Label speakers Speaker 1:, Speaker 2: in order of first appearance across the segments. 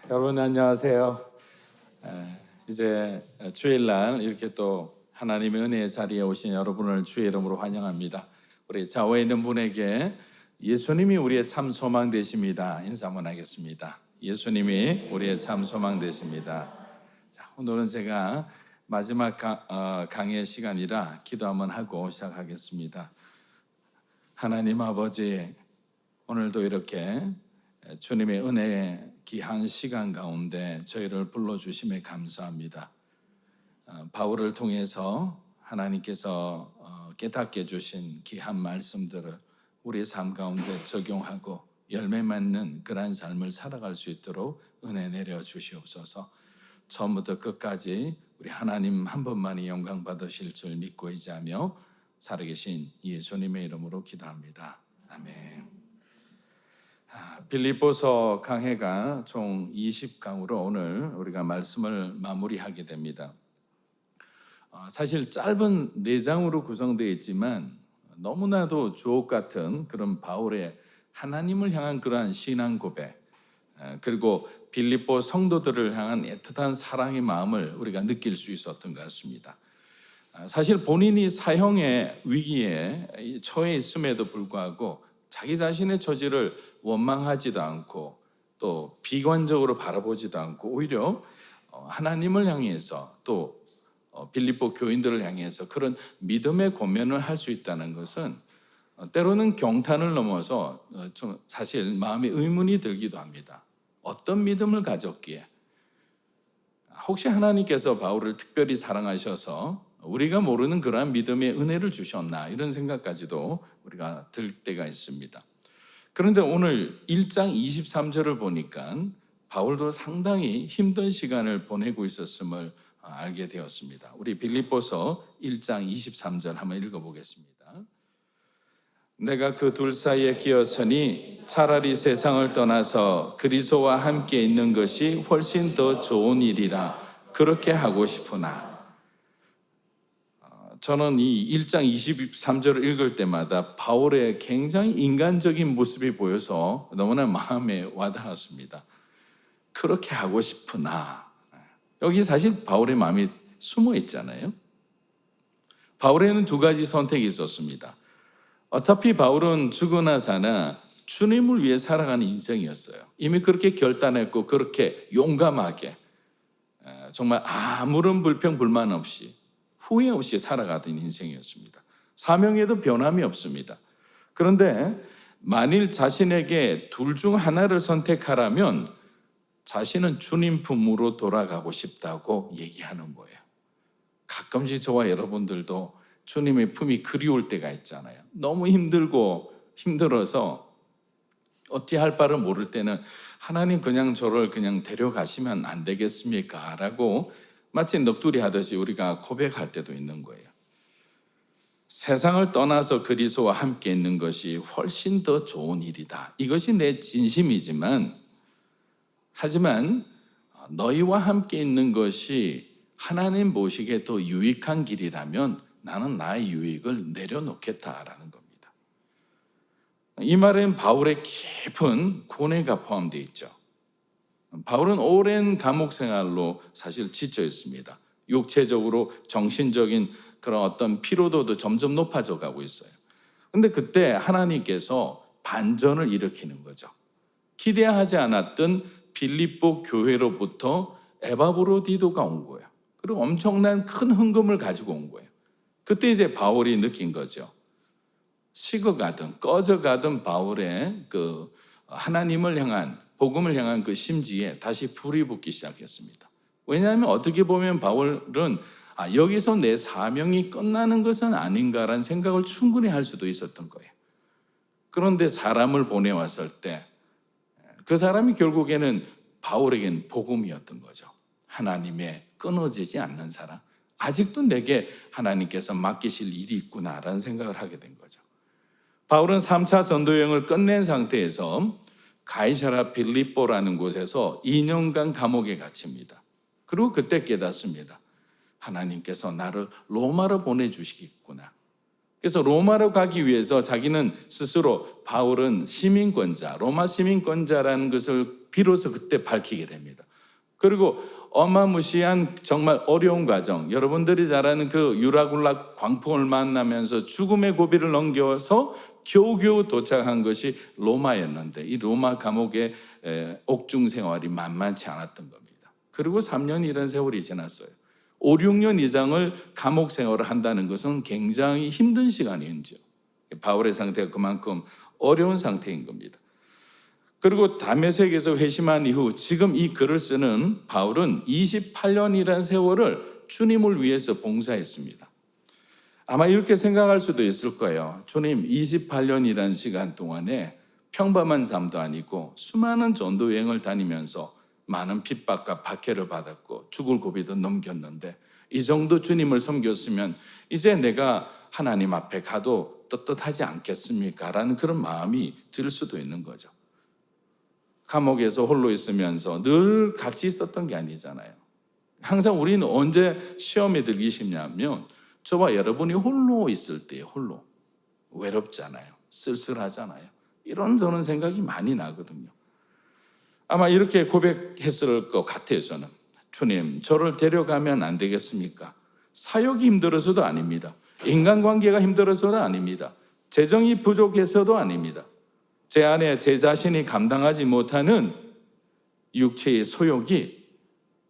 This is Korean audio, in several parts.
Speaker 1: 여러분 안녕하세요. 이제 주일날 이렇게 또 하나님의 은혜의 자리에 오신 여러분을 주의 이름으로 환영합니다. 우리 좌우에 있는 분에게 예수님이 우리의 참 소망 되십니다. 인사 한번 하겠습니다. 예수님이 우리의 참 소망 되십니다. 자, 오늘은 제가 마지막 강의 시간이라 기도 한번 하고 시작하겠습니다. 하나님 아버지, 오늘도 이렇게 주님의 은혜의 귀한 시간 가운데 저희를 불러주심에 감사합니다. 바울을 통해서 하나님께서 깨닫게 해주신 귀한 말씀들을 우리의 삶 가운데 적용하고 열매 맺는 그러한 삶을 살아갈 수 있도록 은혜 내려 주시옵소서. 처음부터 끝까지 우리 하나님 한 분만이 영광 받으실 줄 믿고 의지하며 살아계신 예수님의 이름으로 기도합니다. 아멘. 빌립보서 강해가 총 20강으로 오늘 우리가 말씀을 마무리하게 됩니다. 사실 짧은 4장으로 구성되어 있지만 너무나도 주옥 같은 그런 바울의 하나님을 향한 그러한 신앙 고백, 그리고 빌립보 성도들을 향한 애틋한 사랑의 마음을 우리가 느낄 수 있었던 것 같습니다. 사실 본인이 사형의 위기에 처해 있음에도 불구하고 자기 자신의 처지를 원망하지도 않고 또 비관적으로 바라보지도 않고 오히려 하나님을 향해서 또 빌립보 교인들을 향해서 그런 믿음의 권면을 할 수 있다는 것은 때로는 경탄을 넘어서 좀 사실 마음에 의문이 들기도 합니다. 어떤 믿음을 가졌기에? 혹시 하나님께서 바울을 특별히 사랑하셔서 우리가 모르는 그러한 믿음의 은혜를 주셨나, 이런 생각까지도 우리가 들 때가 있습니다. 그런데 오늘 1장 23절을 보니까 바울도 상당히 힘든 시간을 보내고 있었음을 알게 되었습니다. 우리 빌립보서 1장 23절 한번 읽어보겠습니다. 내가 그 둘 사이에 끼었으니 차라리 세상을 떠나서 그리스도와 함께 있는 것이 훨씬 더 좋은 일이라 그렇게 하고 싶으나, 저는 이 1장 23절을 읽을 때마다 바울의 굉장히 인간적인 모습이 보여서 너무나 마음에 와닿았습니다. 그렇게 하고 싶으나, 여기 사실 바울의 마음이 숨어 있잖아요. 바울에는 2가지 선택이 있었습니다. 어차피 바울은 죽으나 사나 주님을 위해 살아가는 인생이었어요. 이미 그렇게 결단했고 그렇게 용감하게 정말 아무런 불평 불만 없이 후회 없이 살아가던 인생이었습니다. 사명에도 변함이 없습니다. 그런데 만일 자신에게 둘 중 하나를 선택하라면 자신은 주님 품으로 돌아가고 싶다고 얘기하는 거예요. 가끔씩 저와 여러분들도 주님의 품이 그리울 때가 있잖아요. 너무 힘들고 힘들어서 어찌 할 바를 모를 때는 하나님 그냥 저를 그냥 데려가시면 안 되겠습니까? 라고 마치 넋두리 하듯이 우리가 고백할 때도 있는 거예요. 세상을 떠나서 그리스도와 함께 있는 것이 훨씬 더 좋은 일이다. 이것이 내 진심이지만, 하지만 너희와 함께 있는 것이 하나님 보시기에 더 유익한 길이라면 나는 나의 유익을 내려놓겠다라는 겁니다. 이 말엔 바울의 깊은 고뇌가 포함되어 있죠. 바울은 오랜 감옥 생활로 사실 지쳐 있습니다. 육체적으로 정신적인 그런 어떤 피로도도 점점 높아져 가고 있어요. 그런데 그때 하나님께서 반전을 일으키는 거죠. 기대하지 않았던 빌립보 교회로부터 에바브로디도가 온 거예요. 그리고 엄청난 큰 헌금을 가지고 온 거예요. 그때 이제 바울이 느낀 거죠. 식어가던 꺼져가던 바울의 그 하나님을 향한, 복음을 향한 그 심지에 다시 불이 붙기 시작했습니다. 왜냐하면 어떻게 보면 바울은 여기서 내 사명이 끝나는 것은 아닌가라는 생각을 충분히 할 수도 있었던 거예요. 그런데 사람을 보내왔을 때 그 사람이 결국에는 바울에게는 복음이었던 거죠. 하나님의 끊어지지 않는 사랑, 아직도 내게 하나님께서 맡기실 일이 있구나라는 생각을 하게 된 거죠. 바울은 3차 전도여행을 끝낸 상태에서 가이사랴 빌립보라는 곳에서 2년간 감옥에 갇힙니다. 그리고 그때 깨닫습니다. 하나님께서 나를 로마로 보내주시겠구나. 그래서 로마로 가기 위해서 자기는 스스로 바울은 시민권자, 로마 시민권자라는 것을 비로소 그때 밝히게 됩니다. 그리고 어마무시한 정말 어려운 과정, 여러분들이 잘 아는 그 유라굴라 광풍을 만나면서 죽음의 고비를 넘겨서 겨우겨우 도착한 것이 로마였는데, 이 로마 감옥의 옥중 생활이 만만치 않았던 겁니다. 그리고 3년이라는 세월이 지났어요. 5, 6년 이상을 감옥 생활을 한다는 것은 굉장히 힘든 시간이죠. 바울의 상태가 그만큼 어려운 상태인 겁니다. 그리고 다메섹에서 회심한 이후 지금 이 글을 쓰는 바울은 28년이라는 세월을 주님을 위해서 봉사했습니다. 아마 이렇게 생각할 수도 있을 거예요. 주님, 28년이라는 시간 동안에 평범한 삶도 아니고 수많은 전도 여행을 다니면서 많은 핍박과 박해를 받았고 죽을 고비도 넘겼는데 이 정도 주님을 섬겼으면 이제 내가 하나님 앞에 가도 떳떳하지 않겠습니까? 라는 그런 마음이 들 수도 있는 거죠. 감옥에서 홀로 있으면서 늘 같이 있었던 게 아니잖아요. 항상 우리는 언제 시험에 들기 쉽냐면 저와 여러분이 홀로 있을 때 홀로 외롭잖아요. 쓸쓸하잖아요. 이런저런 생각이 많이 나거든요. 아마 이렇게 고백했을 것 같아요. 저는 주님, 저를 데려가면 안 되겠습니까? 사역이 힘들어서도 아닙니다. 인간관계가 힘들어서도 아닙니다. 재정이 부족해서도 아닙니다. 제 안에 제 자신이 감당하지 못하는 육체의 소욕이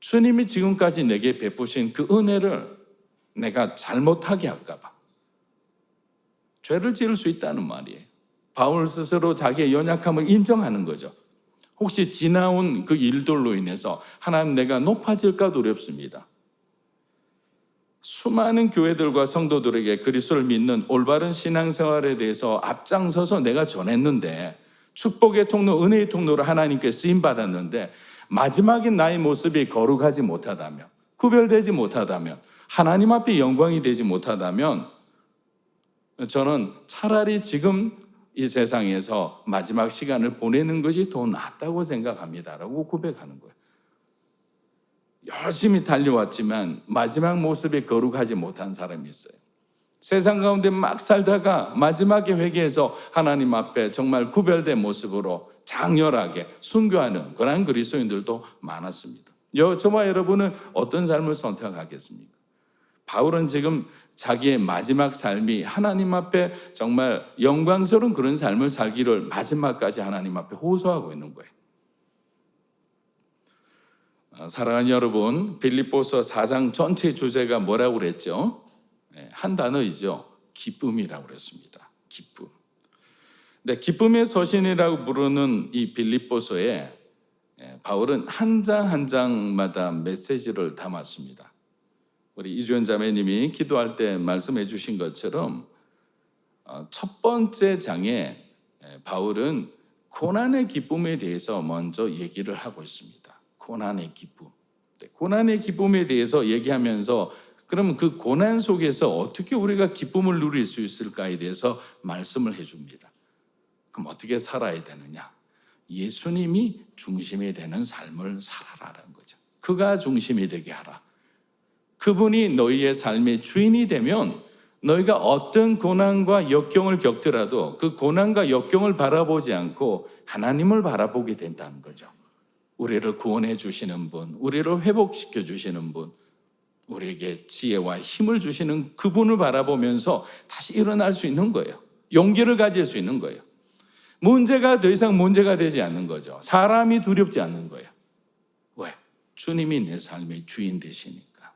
Speaker 1: 주님이 지금까지 내게 베푸신 그 은혜를 내가 잘못하게 할까 봐 죄를 지을 수 있다는 말이에요. 바울 스스로 자기의 연약함을 인정하는 거죠. 혹시 지나온 그 일들로 인해서 하나님 내가 높아질까 두렵습니다. 수많은 교회들과 성도들에게 그리스도를 믿는 올바른 신앙생활에 대해서 앞장서서 내가 전했는데 축복의 통로, 은혜의 통로로 하나님께 쓰임받았는데 마지막에 나의 모습이 거룩하지 못하다면, 구별되지 못하다면, 하나님 앞에 영광이 되지 못하다면 저는 차라리 지금 이 세상에서 마지막 시간을 보내는 것이 더 낫다고 생각합니다라고 고백하는 거예요. 열심히 달려왔지만 마지막 모습이 거룩하지 못한 사람이 있어요. 세상 가운데 막 살다가 마지막에 회개해서 하나님 앞에 정말 구별된 모습으로 장렬하게 순교하는 그런 그리스도인들도 많았습니다. 저와 여러분은 어떤 삶을 선택하겠습니까? 바울은 지금 자기의 마지막 삶이 하나님 앞에 정말 영광스러운 그런 삶을 살기를 마지막까지 하나님 앞에 호소하고 있는 거예요. 사랑하는 여러분, 빌립보서 4장 전체 주제가 뭐라고 그랬죠? 한 단어이죠. 기쁨이라고 그랬습니다. 기쁨. 근데 기쁨의 서신이라고 부르는 이 빌립보서에 바울은 한 장 한 장마다 메시지를 담았습니다. 우리 이주연 자매님이 기도할 때 말씀해 주신 것처럼 첫 번째 장에 바울은 고난의 기쁨에 대해서 먼저 얘기를 하고 있습니다. 고난의 기쁨. 고난의 기쁨에 대해서 얘기하면서 그러면 그 고난 속에서 어떻게 우리가 기쁨을 누릴 수 있을까에 대해서 말씀을 해줍니다. 그럼 어떻게 살아야 되느냐? 예수님이 중심이 되는 삶을 살아라라는 거죠. 그가 중심이 되게 하라. 그분이 너희의 삶의 주인이 되면 너희가 어떤 고난과 역경을 겪더라도 그 고난과 역경을 바라보지 않고 하나님을 바라보게 된다는 거죠. 우리를 구원해 주시는 분, 우리를 회복시켜 주시는 분, 우리에게 지혜와 힘을 주시는 그분을 바라보면서 다시 일어날 수 있는 거예요. 용기를 가질 수 있는 거예요. 문제가 더 이상 문제가 되지 않는 거죠. 사람이 두렵지 않는 거예요. 왜? 주님이 내 삶의 주인 되시니까.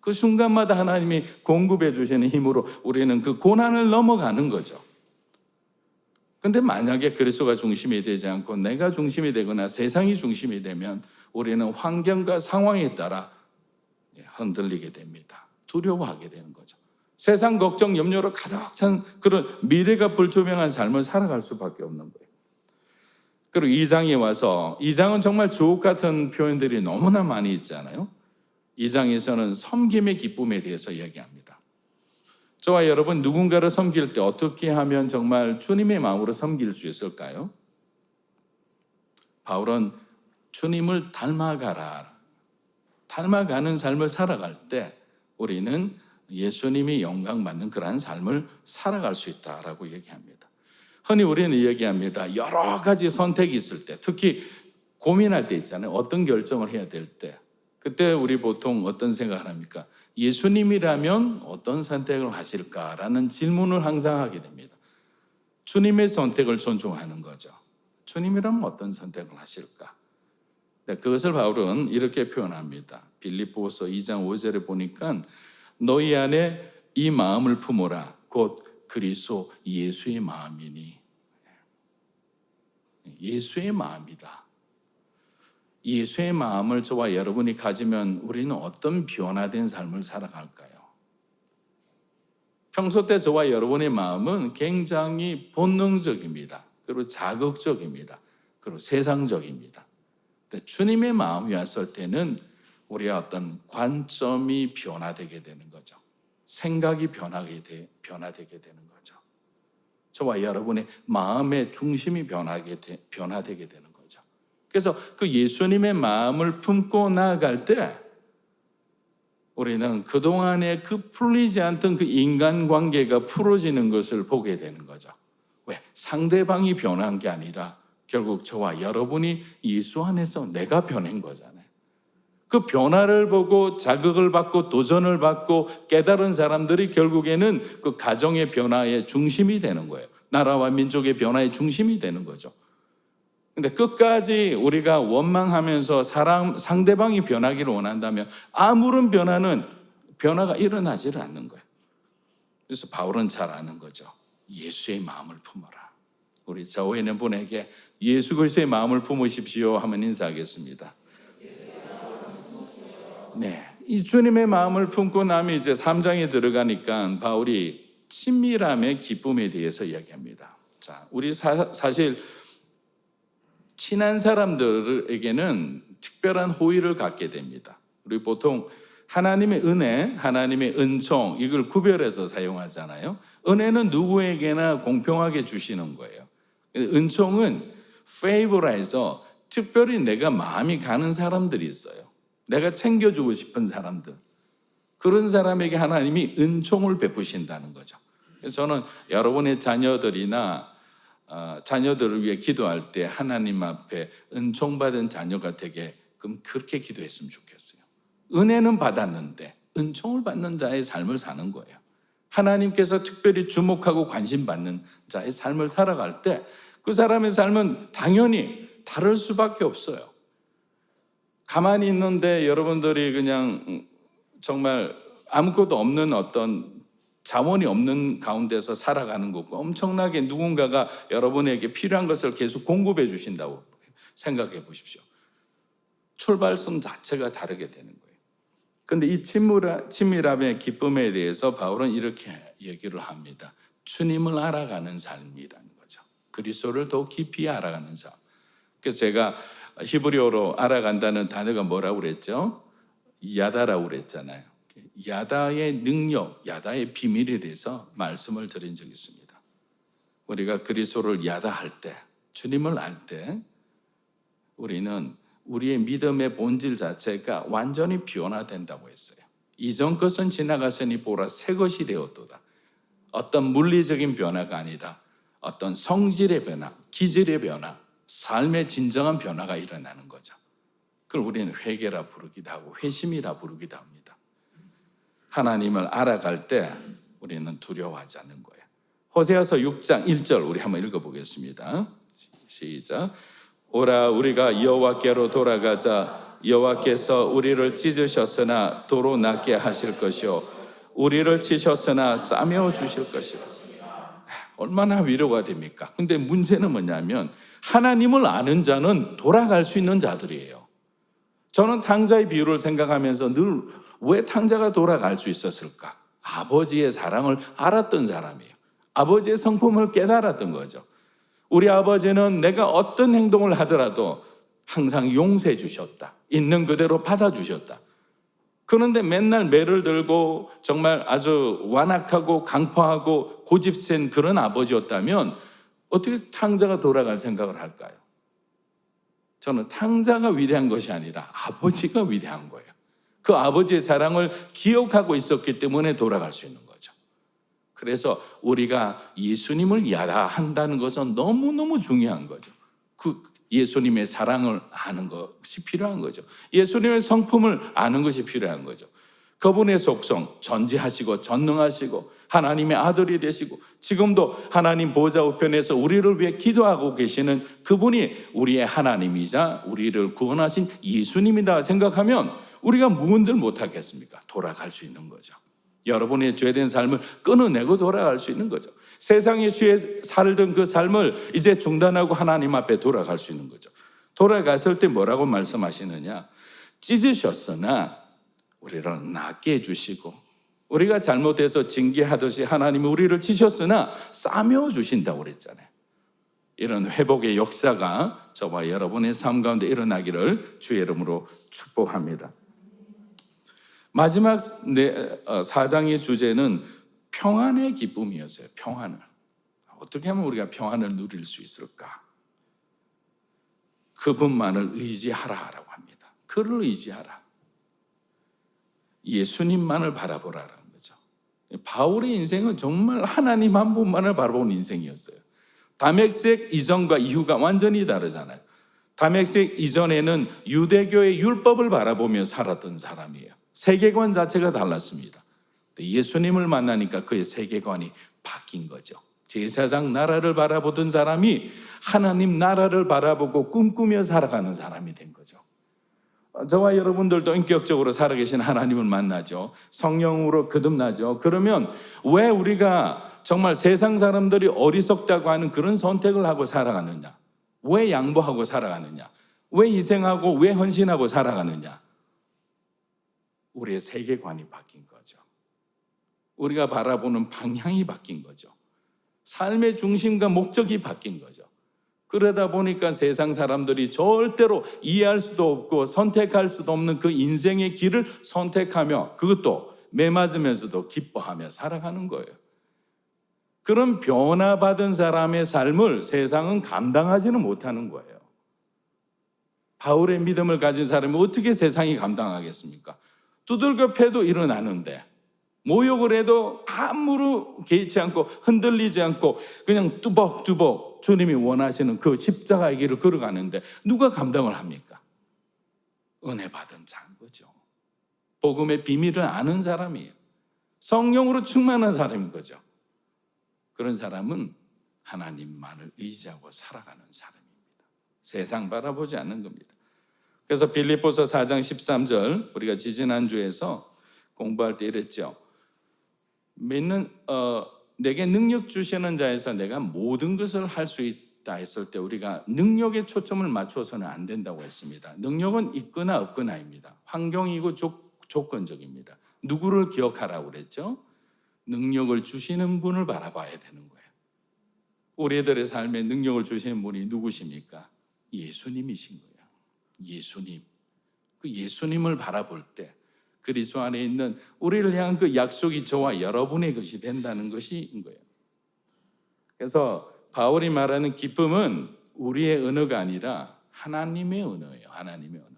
Speaker 1: 그 순간마다 하나님이 공급해 주시는 힘으로 우리는 그 고난을 넘어가는 거죠. 근데 만약에 그리스도가 중심이 되지 않고 내가 중심이 되거나 세상이 중심이 되면 우리는 환경과 상황에 따라 흔들리게 됩니다. 두려워하게 되는 거죠. 세상 걱정, 염려로 가득 찬 그런 미래가 불투명한 삶을 살아갈 수밖에 없는 거예요. 그리고 2장에 와서 2장은 정말 주옥 같은 표현들이 너무나 많이 있잖아요. 2장에서는 섬김의 기쁨에 대해서 이야기합니다. 저와 여러분 누군가를 섬길 때 어떻게 하면 정말 주님의 마음으로 섬길 수 있을까요? 바울은 주님을 닮아가라. 닮아가는 삶을 살아갈 때 우리는 예수님이 영광받는 그러한 삶을 살아갈 수 있다라고 얘기합니다. 흔히 우리는 얘기합니다. 여러 가지 선택이 있을 때, 특히 고민할 때 있잖아요. 어떤 결정을 해야 될 때. 그때 우리 보통 어떤 생각을 합니까? 예수님이라면 어떤 선택을 하실까라는 질문을 항상 하게 됩니다. 주님의 선택을 존중하는 거죠. 주님이라면 어떤 선택을 하실까? 그것을 바울은 이렇게 표현합니다. 빌립보서 2장 5절에 보니까 너희 안에 이 마음을 품어라. 곧 그리스도 예수의 마음이니. 예수의 마음이다. 예수의 마음을 저와 여러분이 가지면 우리는 어떤 변화된 삶을 살아갈까요? 평소 때 저와 여러분의 마음은 굉장히 본능적입니다. 그리고 자극적입니다. 그리고 세상적입니다. 근데 주님의 마음이 왔을 때는 우리의 어떤 관점이 변화되게 되는 거죠. 생각이 변화되게 되는 거죠. 저와 여러분의 마음의 중심이 변화되게 되는 거죠. 그래서 그 예수님의 마음을 품고 나아갈 때 우리는 그동안에 그 풀리지 않던 그 인간관계가 풀어지는 것을 보게 되는 거죠. 왜? 상대방이 변한 게 아니라 결국 저와 여러분이 예수 안에서 내가 변한 거잖아요. 그 변화를 보고 자극을 받고 도전을 받고 깨달은 사람들이 결국에는 그 가정의 변화의 중심이 되는 거예요. 나라와 민족의 변화의 중심이 되는 거죠. 근데 끝까지 우리가 원망하면서 상대방이 변하기를 원한다면 아무런 변화가 일어나지를 않는 거예요. 그래서 바울은 잘 아는 거죠. 예수의 마음을 품어라. 우리 저와 있는 분에게 예수 그리스도의 마음을 품으십시오 하면 인사하겠습니다. 네, 이 주님의 마음을 품고 나면 이제 3장에 들어가니까 바울이 친밀함의 기쁨에 대해서 이야기합니다. 자, 우리 사실 친한 사람들에게는 특별한 호의를 갖게 됩니다. 우리 보통 하나님의 은혜, 하나님의 은총 이걸 구별해서 사용하잖아요. 은혜는 누구에게나 공평하게 주시는 거예요. 은총은 favor에서 특별히 내가 마음이 가는 사람들이 있어요. 내가 챙겨주고 싶은 사람들. 그런 사람에게 하나님이 은총을 베푸신다는 거죠. 그래서 저는 여러분의 자녀들을 위해 기도할 때 하나님 앞에 은총받은 자녀가 되게 그렇게 기도했으면 좋겠어요. 은혜는 받았는데 은총을 받는 자의 삶을 사는 거예요. 하나님께서 특별히 주목하고 관심받는 자의 삶을 살아갈 때 그 사람의 삶은 당연히 다를 수밖에 없어요. 가만히 있는데 여러분들이 그냥 정말 아무것도 없는 어떤 자원이 없는 가운데서 살아가는 것과 엄청나게 누군가가 여러분에게 필요한 것을 계속 공급해 주신다고 생각해 보십시오. 출발선 자체가 다르게 되는 거예요. 그런데 이 친밀함의 기쁨에 대해서 바울은 이렇게 얘기를 합니다. 주님을 알아가는 삶이라는 거죠. 그리스도를 더 깊이 알아가는 삶. 그래서 제가 히브리어로 알아간다는 단어가 뭐라고 그랬죠? 야다라고 그랬잖아요. 야다의 능력, 야다의 비밀에 대해서 말씀을 드린 적이 있습니다. 우리가 그리스도를 야다할 때, 주님을 알 때 우리는 우리의 믿음의 본질 자체가 완전히 변화된다고 했어요. 이전 것은 지나갔으니 보라 새 것이 되었도다. 어떤 물리적인 변화가 아니라 어떤 성질의 변화, 기질의 변화, 삶의 진정한 변화가 일어나는 거죠. 그걸 우리는 회개라 부르기도 하고 회심이라 부르기도 합니다. 하나님을 알아갈 때 우리는 두려워하지 않는 거예요. 호세아서 6장 1절 우리 한번 읽어보겠습니다. 시작. 오라 우리가 여호와께로 돌아가자. 여호와께서 우리를 찢으셨으나 도로 낫게 하실 것이요 우리를 치셨으나 싸매어 주실 것이다. 얼마나 위로가 됩니까? 근데 문제는 뭐냐면 하나님을 아는 자는 돌아갈 수 있는 자들이에요. 저는 탕자의 비유를 생각하면서 늘 왜 탕자가 돌아갈 수 있었을까? 아버지의 사랑을 알았던 사람이에요. 아버지의 성품을 깨달았던 거죠. 우리 아버지는 내가 어떤 행동을 하더라도 항상 용서해 주셨다. 있는 그대로 받아주셨다. 그런데 맨날 매를 들고 정말 아주 완악하고 강포하고 고집센 그런 아버지였다면 어떻게 탕자가 돌아갈 생각을 할까요? 저는 탕자가 위대한 것이 아니라 아버지가 위대한 거예요. 그 아버지의 사랑을 기억하고 있었기 때문에 돌아갈 수 있는 거죠. 그래서 우리가 예수님을 야한다는 것은 너무너무 중요한 거죠. 그 예수님의 사랑을 아는 것이 필요한 거죠. 예수님의 성품을 아는 것이 필요한 거죠. 그분의 속성, 전지하시고 전능하시고 하나님의 아들이 되시고 지금도 하나님 보좌 우편에서 우리를 위해 기도하고 계시는 그분이 우리의 하나님이자 우리를 구원하신 예수님이다 생각하면 우리가 무언들 못하겠습니까? 돌아갈 수 있는 거죠. 여러분의 죄된 삶을 끊어내고 돌아갈 수 있는 거죠. 세상의 죄에 살던 그 삶을 이제 중단하고 하나님 앞에 돌아갈 수 있는 거죠. 돌아갔을 때 뭐라고 말씀하시느냐? 찢으셨으나 우리를 낫게 해주시고 우리가 잘못해서 징계하듯이 하나님이 우리를 치셨으나 싸매어 주신다고 그랬잖아요. 이런 회복의 역사가 저와 여러분의 삶 가운데 일어나기를 주의 이름으로 축복합니다. 마지막 4장의 주제는 평안의 기쁨이었어요. 평안을. 어떻게 하면 우리가 평안을 누릴 수 있을까? 그분만을 의지하라라고 합니다. 그를 의지하라. 예수님만을 바라보라라는 거죠. 바울의 인생은 정말 하나님 한 분만을 바라보는 인생이었어요. 다메섹 이전과 이후가 완전히 다르잖아요. 다메섹 이전에는 유대교의 율법을 바라보며 살았던 사람이에요. 세계관 자체가 달랐습니다. 예수님을 만나니까 그의 세계관이 바뀐 거죠. 제사장 나라를 바라보던 사람이 하나님 나라를 바라보고 꿈꾸며 살아가는 사람이 된 거죠. 저와 여러분들도 인격적으로 살아계신 하나님을 만나죠. 성령으로 거듭나죠. 그러면 왜 우리가 정말 세상 사람들이 어리석다고 하는 그런 선택을 하고 살아가느냐? 왜 양보하고 살아가느냐? 왜 희생하고 왜 헌신하고 살아가느냐? 우리의 세계관이 바뀐 거죠. 우리가 바라보는 방향이 바뀐 거죠. 삶의 중심과 목적이 바뀐 거죠. 그러다 보니까 세상 사람들이 절대로 이해할 수도 없고 선택할 수도 없는 그 인생의 길을 선택하며 그것도 매맞으면서도 기뻐하며 살아가는 거예요. 그런 변화받은 사람의 삶을 세상은 감당하지는 못하는 거예요. 바울의 믿음을 가진 사람이 어떻게 세상이 감당하겠습니까? 두들겨 패도 일어나는데 모욕을 해도 아무런 개의치 않고 흔들리지 않고 그냥 뚜벅뚜벅 주님이 원하시는 그 십자가의 길을 걸어가는데 누가 감당을 합니까? 은혜 받은 자인 거죠. 복음의 비밀을 아는 사람이에요. 성령으로 충만한 사람인 거죠. 그런 사람은 하나님만을 의지하고 살아가는 사람입니다. 세상 바라보지 않는 겁니다. 그래서 빌립보서 4장 13절 우리가 지지난주에서 공부할 때 이랬죠. 내게 능력 주시는 자에서 내가 모든 것을 할 수 있다 했을 때 우리가 능력에 초점을 맞춰서는 안 된다고 했습니다. 능력은 있거나 없거나입니다. 환경이고 조건적입니다. 누구를 기억하라고 그랬죠? 능력을 주시는 분을 바라봐야 되는 거예요. 우리들의 삶에 능력을 주시는 분이 누구십니까? 예수님이신 거예요. 예수님. 그 예수님을 바라볼 때 그리스도 안에 있는 우리를 향한 그 약속이 저와 여러분의 것이 된다는 것인 거예요. 그래서 바울이 말하는 기쁨은 우리의 언어가 아니라 하나님의 언어예요. 하나님의 언어.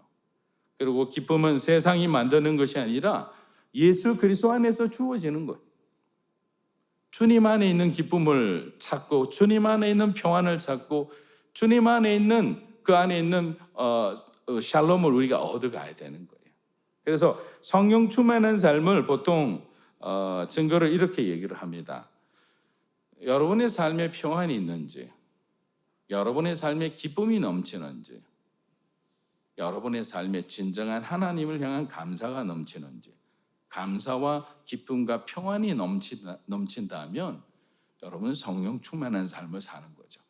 Speaker 1: 그리고 기쁨은 세상이 만드는 것이 아니라 예수 그리스도 안에서 주어지는 거예요. 주님 안에 있는 기쁨을 찾고 주님 안에 있는 평안을 찾고 주님 안에 있는 그 안에 있는 샬롬을 우리가 얻어가야 되는 거예요. 그래서 성령 충만한 삶을 보통 증거를 이렇게 얘기를 합니다. 여러분의 삶에 평안이 있는지, 여러분의 삶에 기쁨이 넘치는지, 여러분의 삶에 진정한 하나님을 향한 감사가 넘치는지, 감사와 기쁨과 평안이 넘친다면 여러분은 성령 충만한 삶을 사는 거죠.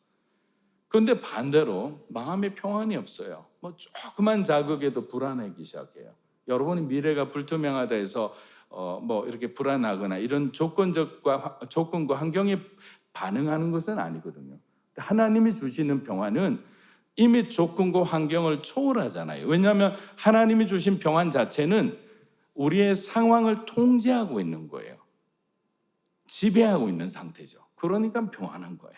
Speaker 1: 그런데 반대로 마음에 평안이 없어요. 조그만 자극에도 불안하기 시작해요. 여러분이 미래가 불투명하다 해서 이렇게 불안하거나 이런 조건과 환경에 반응하는 것은 아니거든요. 하나님이 주시는 평안은 이미 조건과 환경을 초월하잖아요. 왜냐하면 하나님이 주신 평안 자체는 우리의 상황을 통제하고 있는 거예요. 지배하고 있는 상태죠. 그러니까 평안한 거예요.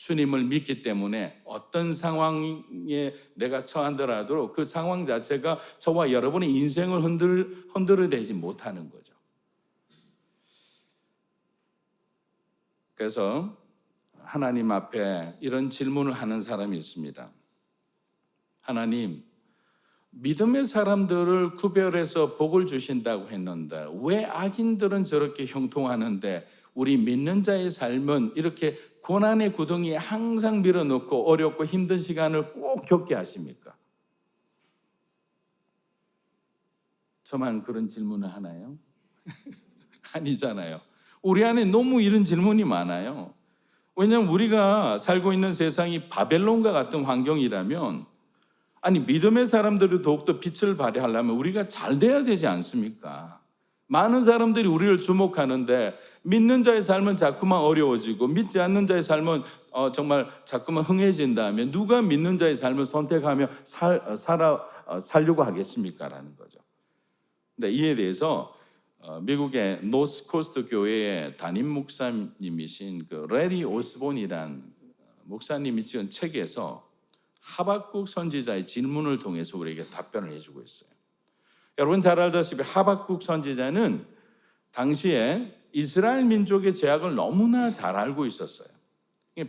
Speaker 1: 주님을 믿기 때문에 어떤 상황에 내가 처한더라도 그 상황 자체가 저와 여러분의 인생을 흔들어대지 못하는 거죠. 그래서 하나님 앞에 이런 질문을 하는 사람이 있습니다. 하나님, 믿음의 사람들을 구별해서 복을 주신다고 했는데 왜 악인들은 저렇게 형통하는데 우리 믿는 자의 삶은 이렇게 고난의 구덩이에 항상 밀어넣고 어렵고 힘든 시간을 꼭 겪게 하십니까? 저만 그런 질문을 하나요? 아니잖아요. 우리 안에 너무 이런 질문이 많아요. 왜냐하면 우리가 살고 있는 세상이 바벨론과 같은 환경이라면 아니 믿음의 사람들이 더욱더 빛을 발휘하려면 우리가 잘 돼야 되지 않습니까? 많은 사람들이 우리를 주목하는데 믿는 자의 삶은 자꾸만 어려워지고 믿지 않는 자의 삶은 정말 자꾸만 흥해진다면 누가 믿는 자의 삶을 선택하며 살려고 하겠습니까? 라는 거죠. 근데 이에 대해서 미국의 노스코스트 교회의 담임 목사님이신 그 레리 오스본이란 목사님이 지은 책에서 하박국 선지자의 질문을 통해서 우리에게 답변을 해주고 있어요. 여러분 잘 알다시피 하박국 선지자는 당시에 이스라엘 민족의 죄악을 너무나 잘 알고 있었어요.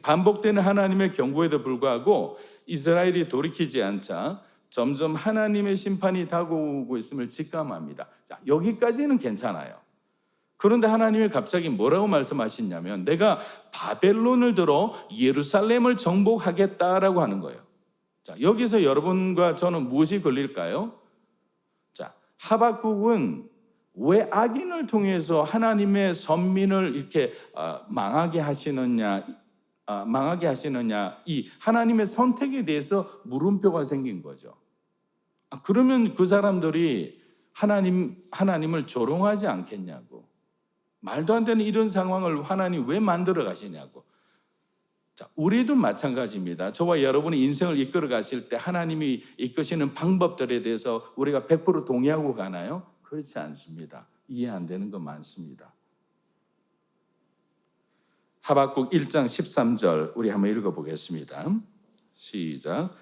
Speaker 1: 반복되는 하나님의 경고에도 불구하고 이스라엘이 돌이키지 않자 점점 하나님의 심판이 다가오고 있음을 직감합니다. 자, 여기까지는 괜찮아요. 그런데 하나님이 갑자기 뭐라고 말씀하시냐면 내가 바벨론을 들어 예루살렘을 정복하겠다라고 하는 거예요. 자, 여기서 여러분과 저는 무엇이 걸릴까요? 자, 하박국은 왜 악인을 통해서 하나님의 선민을 이렇게 망하게 하시느냐, 이 하나님의 선택에 대해서 물음표가 생긴 거죠. 그러면 그 사람들이 하나님을 조롱하지 않겠냐고. 말도 안 되는 이런 상황을 하나님 왜 만들어 가시냐고. 자, 우리도 마찬가지입니다. 저와 여러분이 인생을 이끌어 가실 때 하나님이 이끄시는 방법들에 대해서 우리가 100% 동의하고 가나요? 그렇지 않습니다. 이해 안 되는 거 많습니다. 하박국 1장 13절 우리 한번 읽어보겠습니다. 시작.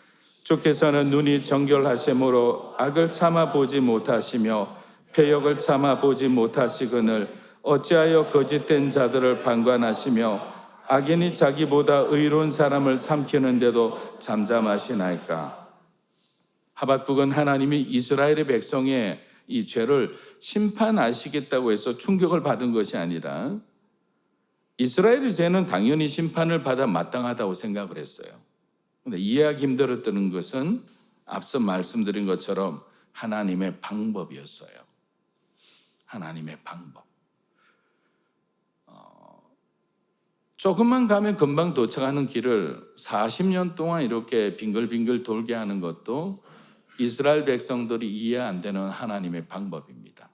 Speaker 1: 주께서는 눈이 정결하심으로 악을 참아 보지 못하시며 패역을 참아 보지 못하시거늘 어찌하여 거짓된 자들을 방관하시며 악인이 자기보다 의로운 사람을 삼키는데도 잠잠하시나이까. 하박국은 하나님이 이스라엘의 백성의 이 죄를 심판하시겠다고 해서 충격을 받은 것이 아니라 이스라엘의 죄는 당연히 심판을 받아 마땅하다고 생각을 했어요. 그런데 이해하기 힘들었던 것은 앞서 말씀드린 것처럼 하나님의 방법이었어요. 하나님의 방법. 조금만 가면 금방 도착하는 길을 40년 동안 이렇게 빙글빙글 돌게 하는 것도 이스라엘 백성들이 이해 안 되는 하나님의 방법입니다.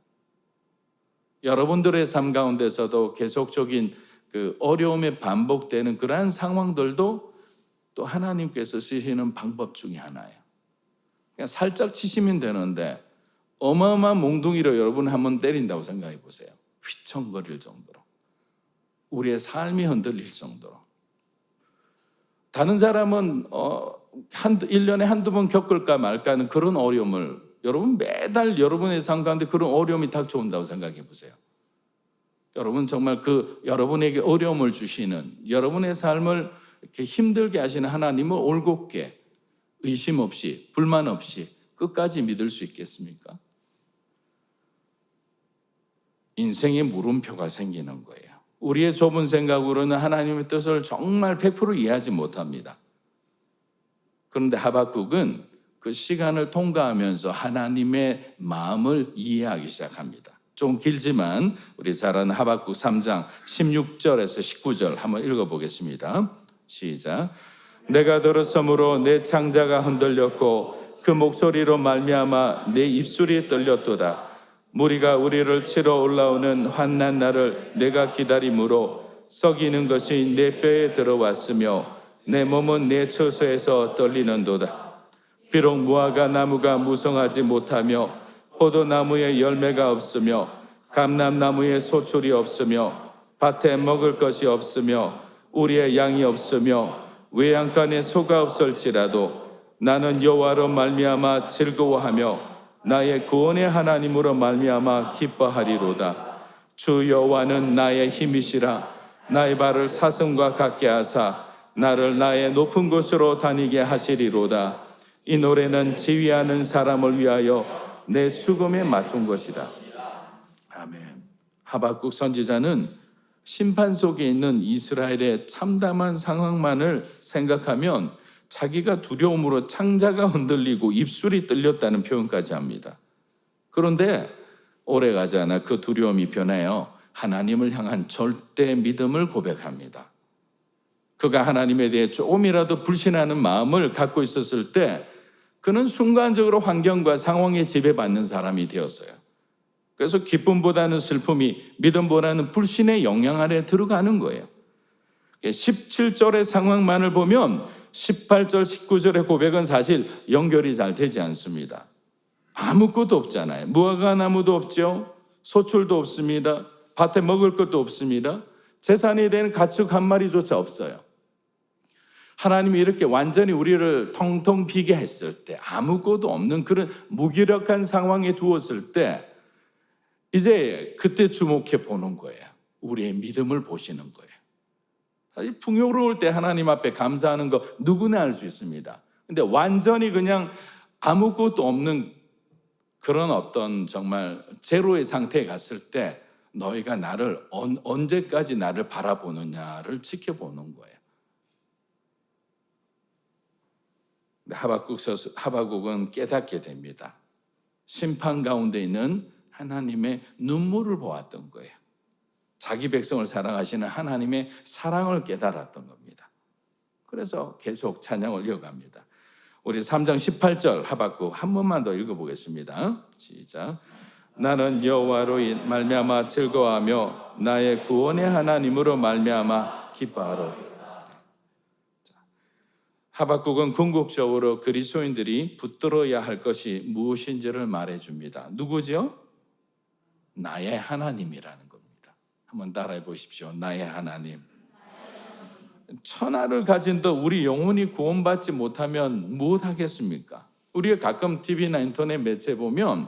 Speaker 1: 여러분들의 삶 가운데서도 계속적인 그 어려움에 반복되는 그러한 상황들도 또 하나님께서 쓰시는 방법 중에 하나예요. 그냥 살짝 치시면 되는데 어마어마한 몽둥이로 여러분 한번 때린다고 생각해 보세요. 휘청거릴 정도로. 우리의 삶이 흔들릴 정도로. 다른 사람은 1년에 한두 번 겪을까 말까 하는 그런 어려움을 여러분 매달 여러분의 삶 가운데 그런 어려움이 닥쳐온다고 생각해 보세요. 여러분 정말 그 여러분에게 어려움을 주시는 여러분의 삶을 이렇게 힘들게 하시는 하나님을 올곧게 의심 없이 불만 없이 끝까지 믿을 수 있겠습니까? 인생의 물음표가 생기는 거예요. 우리의 좁은 생각으로는 하나님의 뜻을 정말 100% 이해하지 못합니다. 그런데 하박국은 그 시간을 통과하면서 하나님의 마음을 이해하기 시작합니다. 좀 길지만 우리 잘 아는 하박국 3장 16절에서 19절 한번 읽어보겠습니다. 시작. 내가 들었으므로 내 창자가 흔들렸고 그 목소리로 말미암아 내 입술이 떨렸도다. 무리가 우리를 치러 올라오는 환난 날을 내가 기다림으로 썩이는 것이 내 뼈에 들어왔으며 내 몸은 내 처소에서 떨리는도다. 비록 무화과 나무가 무성하지 못하며 포도나무에 열매가 없으며 감람나무에 소출이 없으며 밭에 먹을 것이 없으며 우리의 양이 없으며 외양간에 소가 없을지라도 나는 여호와로 말미암아 즐거워하며 나의 구원의 하나님으로 말미암아 기뻐하리로다. 주 여호와는 나의 힘이시라. 나의 발을 사슴과 같게 하사 나를 나의 높은 곳으로 다니게 하시리로다. 이 노래는 지휘하는 사람을 위하여 내 수금에 맞춘 것이다. 아멘. 하박국 선지자는 심판 속에 있는 이스라엘의 참담한 상황만을 생각하면 자기가 두려움으로 창자가 흔들리고 입술이 떨렸다는 표현까지 합니다. 그런데 오래가지 않아 그 두려움이 변하여 하나님을 향한 절대 믿음을 고백합니다. 그가 하나님에 대해 조금이라도 불신하는 마음을 갖고 있었을 때 그는 순간적으로 환경과 상황에 지배받는 사람이 되었어요. 그래서 기쁨보다는 슬픔이 믿음보다는 불신의 영향 아래 들어가는 거예요. 17절의 상황만을 보면 18절, 19절의 고백은 사실 연결이 잘 되지 않습니다. 아무것도 없잖아요. 무화과 나무도 없죠. 소출도 없습니다. 밭에 먹을 것도 없습니다. 재산이 되는 가축 한 마리조차 없어요. 하나님이 이렇게 완전히 우리를 텅텅 비게 했을 때, 아무것도 없는 그런 무기력한 상황에 두었을 때 이제 그때 주목해 보는 거예요. 우리의 믿음을 보시는 거예요. 사실 풍요로울 때 하나님 앞에 감사하는 거 누구나 할 수 있습니다. 근데 완전히 그냥 아무것도 없는 그런 어떤 정말 제로의 상태에 갔을 때 너희가 나를 언제까지 나를 바라보느냐를 지켜보는 거예요. 하박국은 깨닫게 됩니다. 심판 가운데 있는 하나님의 눈물을 보았던 거예요. 자기 백성을 사랑하시는 하나님의 사랑을 깨달았던 겁니다. 그래서 계속 찬양을 이어갑니다. 우리 3장 18절 하박국 한 번만 더 읽어보겠습니다. 시작. 나는 여호와로 말미암아 즐거워하며 나의 구원의 하나님으로 말미암아 기뻐하노라. 하박국은 궁극적으로 그리스도인들이 붙들어야 할 것이 무엇인지를 말해줍니다. 누구죠? 나의 하나님이라는 겁니다. 한번 따라해 보십시오. 나의 하나님. 천하를 가진 더 우리 영혼이 구원받지 못하면 무엇하겠습니까? 우리가 가끔 TV나 인터넷 매체 보면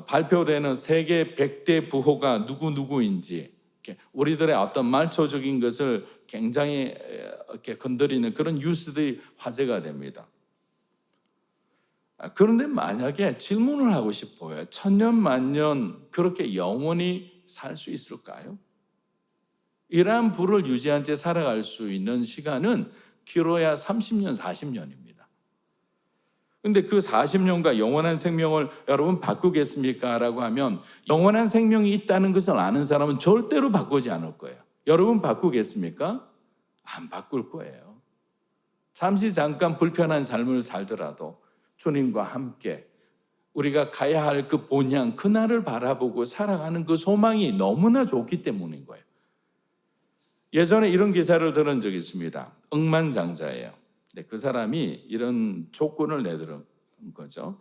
Speaker 1: 발표되는 세계 100대 부호가 누구인지 우리들의 어떤 말초적인 것을 굉장히 이렇게 건드리는 그런 뉴스들이 화제가 됩니다. 그런데 만약에 질문을 하고 싶어요. 천년 만년 그렇게 영원히 살 수 있을까요? 이러한 부를 유지한 채 살아갈 수 있는 시간은 길어야 30년, 40년입니다. 근데 그 40년과 영원한 생명을 여러분 바꾸겠습니까? 라고 하면 영원한 생명이 있다는 것을 아는 사람은 절대로 바꾸지 않을 거예요. 여러분 바꾸겠습니까? 안 바꿀 거예요. 잠깐 불편한 삶을 살더라도 주님과 함께 우리가 가야 할 그 본향, 그날을 바라보고 살아가는 그 소망이 너무나 좋기 때문인 거예요. 예전에 이런 기사를 들은 적이 있습니다. 억만장자예요. 그 사람이 이런 조건을 내들은 거죠.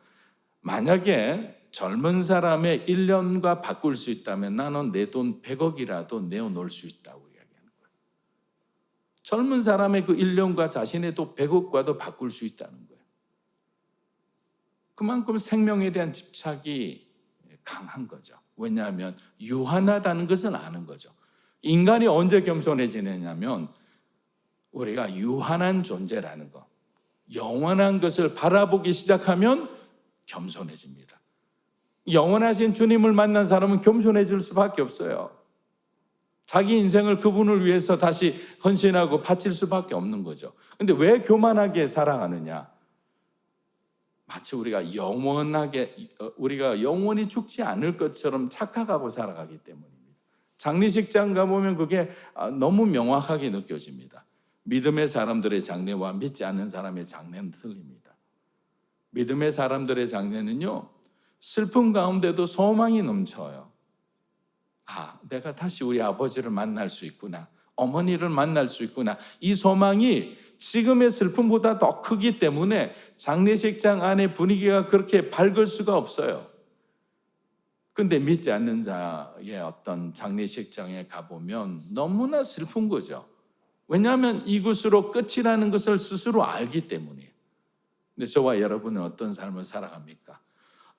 Speaker 1: 만약에 젊은 사람의 1년과 바꿀 수 있다면 나는 내 돈 100억이라도 내어놓을 수 있다고 이야기하는 거예요. 젊은 사람의 그 1년과 자신의 또 100억과도 바꿀 수 있다는 거예요. 그만큼 생명에 대한 집착이 강한 거죠. 왜냐하면 유한하다는 것을 아는 거죠. 인간이 언제 겸손해지느냐면 우리가 유한한 존재라는 것, 영원한 것을 바라보기 시작하면 겸손해집니다. 영원하신 주님을 만난 사람은 겸손해질 수밖에 없어요. 자기 인생을 그분을 위해서 다시 헌신하고 바칠 수밖에 없는 거죠. 근데 왜 교만하게 살아가느냐? 마치 우리가 영원히 죽지 않을 것처럼 착각하고 살아가기 때문입니다. 장례식장 가보면 그게 너무 명확하게 느껴집니다. 믿음의 사람들의 장례와 믿지 않는 사람의 장례는 틀립니다. 믿음의 사람들의 장례는요, 슬픔 가운데도 소망이 넘쳐요. 내가 다시 우리 아버지를 만날 수 있구나, 어머니를 만날 수 있구나. 이 소망이 지금의 슬픔보다 더 크기 때문에 장례식장 안의 분위기가 그렇게 밝을 수가 없어요. 근데 믿지 않는 자의 어떤 장례식장에 가보면 너무나 슬픈 거죠. 왜냐하면 이것으로 끝이라는 것을 스스로 알기 때문이에요. 근데 저와 여러분은 어떤 삶을 살아갑니까?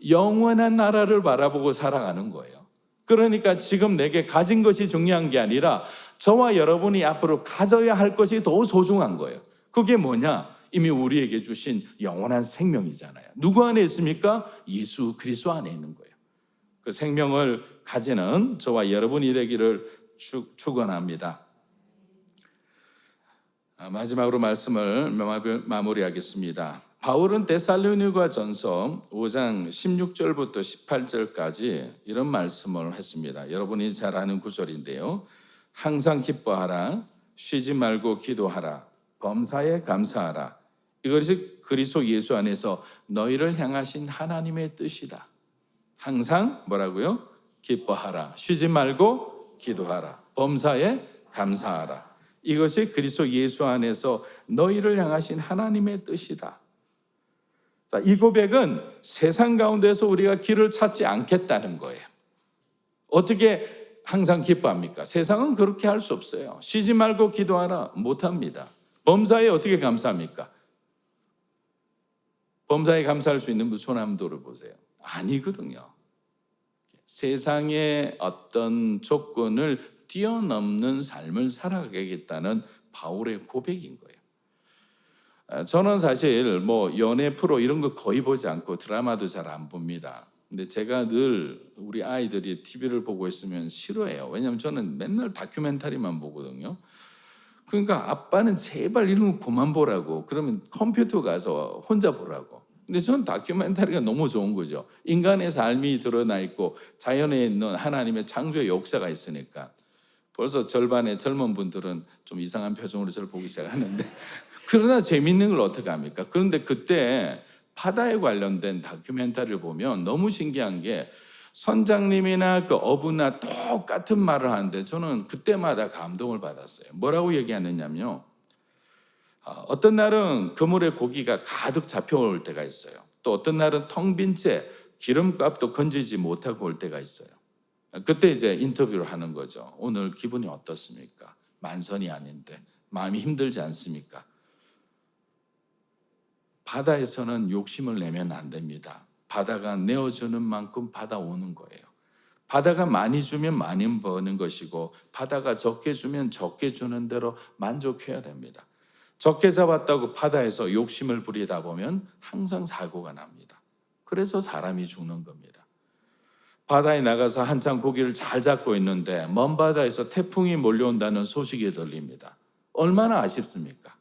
Speaker 1: 영원한 나라를 바라보고 살아가는 거예요. 그러니까 지금 내게 가진 것이 중요한 게 아니라 저와 여러분이 앞으로 가져야 할 것이 더 소중한 거예요. 그게 뭐냐? 이미 우리에게 주신 영원한 생명이잖아요. 누구 안에 있습니까? 예수 그리스도 안에 있는 거예요. 그 생명을 가지는 저와 여러분이 되기를 축원합니다. 마지막으로 말씀을 마무리하겠습니다. 바울은 데살로니가 전서 5장 16절부터 18절까지 이런 말씀을 했습니다. 여러분이 잘 아는 구절인데요. 항상 기뻐하라, 쉬지 말고 기도하라, 범사에 감사하라. 이것이 그리스도 예수 안에서 너희를 향하신 하나님의 뜻이다. 항상 뭐라고요? 기뻐하라, 쉬지 말고 기도하라, 범사에 감사하라. 이것이 그리스도 예수 안에서 너희를 향하신 하나님의 뜻이다. 자, 이 고백은 세상 가운데서 우리가 길을 찾지 않겠다는 거예요. 어떻게 항상 기뻐합니까? 세상은 그렇게 할 수 없어요. 쉬지 말고 기도하라, 못합니다. 범사에 어떻게 감사합니까? 범사에 감사할 수 있는 손 한번 들어보세요. 아니거든요. 세상의 어떤 조건을 뛰어넘는 삶을 살아가겠다는 바울의 고백인 거예요. 저는 사실 연애 프로 이런 거 거의 보지 않고 드라마도 잘 안 봅니다. 근데 제가 늘 우리 아이들이 TV를 보고 있으면 싫어해요. 왜냐하면 저는 맨날 다큐멘터리만 보거든요. 그러니까 아빠는 제발 이런 거 그만 보라고. 그러면 컴퓨터 가서 혼자 보라고. 근데 저는 다큐멘터리가 너무 좋은 거죠. 인간의 삶이 드러나 있고 자연에 있는 하나님의 창조의 역사가 있으니까. 벌써 절반의 젊은 분들은 좀 이상한 표정으로 저를 보기 시작하는데 그러나 재밌는 걸 어떻게 합니까? 그런데 그때 바다에 관련된 다큐멘터리를 보면 너무 신기한 게 선장님이나 그 어부나 똑같은 말을 하는데 저는 그때마다 감동을 받았어요. 뭐라고 얘기하느냐면요. 어떤 날은 그물에 고기가 가득 잡혀올 때가 있어요. 또 어떤 날은 텅 빈 채 기름값도 건지지 못하고 올 때가 있어요. 그때 이제 인터뷰를 하는 거죠. 오늘 기분이 어떻습니까? 만선이 아닌데 마음이 힘들지 않습니까? 바다에서는 욕심을 내면 안 됩니다. 바다가 내어주는 만큼 받아오는 거예요. 바다가 많이 주면 많이 버는 것이고 바다가 적게 주면 적게 주는 대로 만족해야 됩니다. 적게 잡았다고 바다에서 욕심을 부리다 보면 항상 사고가 납니다. 그래서 사람이 죽는 겁니다. 바다에 나가서 한참 고기를 잘 잡고 있는데 먼 바다에서 태풍이 몰려온다는 소식이 들립니다. 얼마나 아쉽습니까?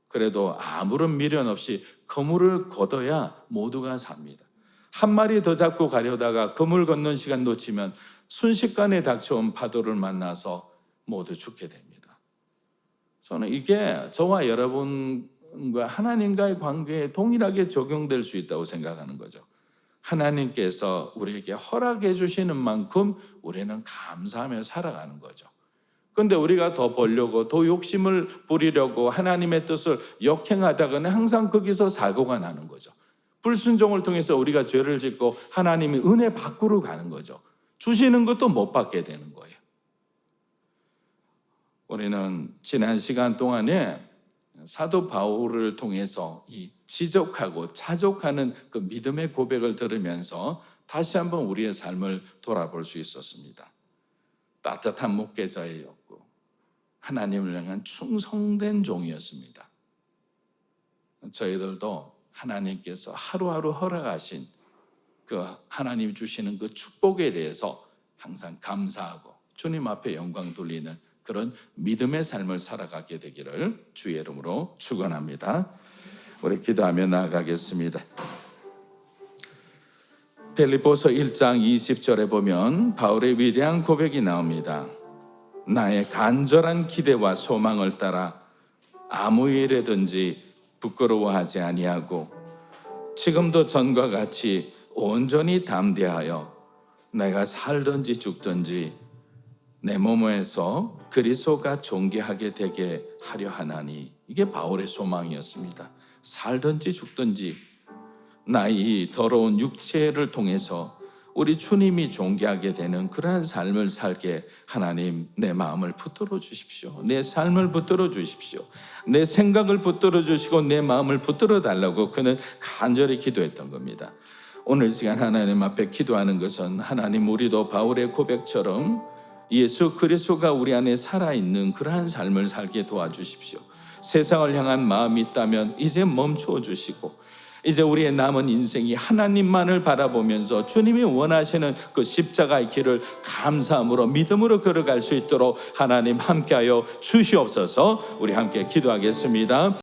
Speaker 1: 그래도 아무런 미련 없이 그물을 걷어야 모두가 삽니다. 한 마리 더 잡고 가려다가 그물 걷는 시간 놓치면 순식간에 닥쳐온 파도를 만나서 모두 죽게 됩니다. 저는 이게 저와 여러분과 하나님과의 관계에 동일하게 적용될 수 있다고 생각하는 거죠. 하나님께서 우리에게 허락해 주시는 만큼 우리는 감사하며 살아가는 거죠. 그런데 우리가 더 벌려고 더 욕심을 부리려고 하나님의 뜻을 역행하다가는 항상 거기서 사고가 나는 거죠. 불순종을 통해서 우리가 죄를 짓고 하나님이 은혜 밖으로 가는 거죠. 주시는 것도 못 받게 되는 거예요. 우리는 지난 시간 동안에 사도 바울을 통해서 이 지적하고 자족하는 그 믿음의 고백을 들으면서 다시 한번 우리의 삶을 돌아볼 수 있었습니다. 따뜻한 목회자였고 하나님을 향한 충성된 종이었습니다. 저희들도 하나님께서 하루하루 허락하신 그 하나님 주시는 그 축복에 대해서 항상 감사하고 주님 앞에 영광 돌리는 그런 믿음의 삶을 살아가게 되기를 주의 이름으로 축원합니다. 우리 기도하며 나아가겠습니다. 빌립보서 1장 20절에 보면 바울의 위대한 고백이 나옵니다. 나의 간절한 기대와 소망을 따라 아무 일에든지 부끄러워하지 아니하고 지금도 전과 같이 온전히 담대하여 내가 살든지 죽든지 내 몸에서 그리스도가 존귀하게 되게 하려 하나니. 이게 바울의 소망이었습니다. 살든지 죽든지 나의 더러운 육체를 통해서 우리 주님이 존귀하게 되는 그러한 삶을 살게 하나님 내 마음을 붙들어 주십시오. 내 삶을 붙들어 주십시오. 내 생각을 붙들어 주시고 내 마음을 붙들어 달라고 그는 간절히 기도했던 겁니다. 오늘 시간 하나님 앞에 기도하는 것은 하나님 우리도 바울의 고백처럼 예수 그리스도가 우리 안에 살아있는 그러한 삶을 살게 도와주십시오. 세상을 향한 마음이 있다면 이제 멈추어 주시고 이제 우리의 남은 인생이 하나님만을 바라보면서 주님이 원하시는 그 십자가의 길을 감사함으로 믿음으로 걸어갈 수 있도록 하나님 함께하여 주시옵소서. 우리 함께 기도하겠습니다.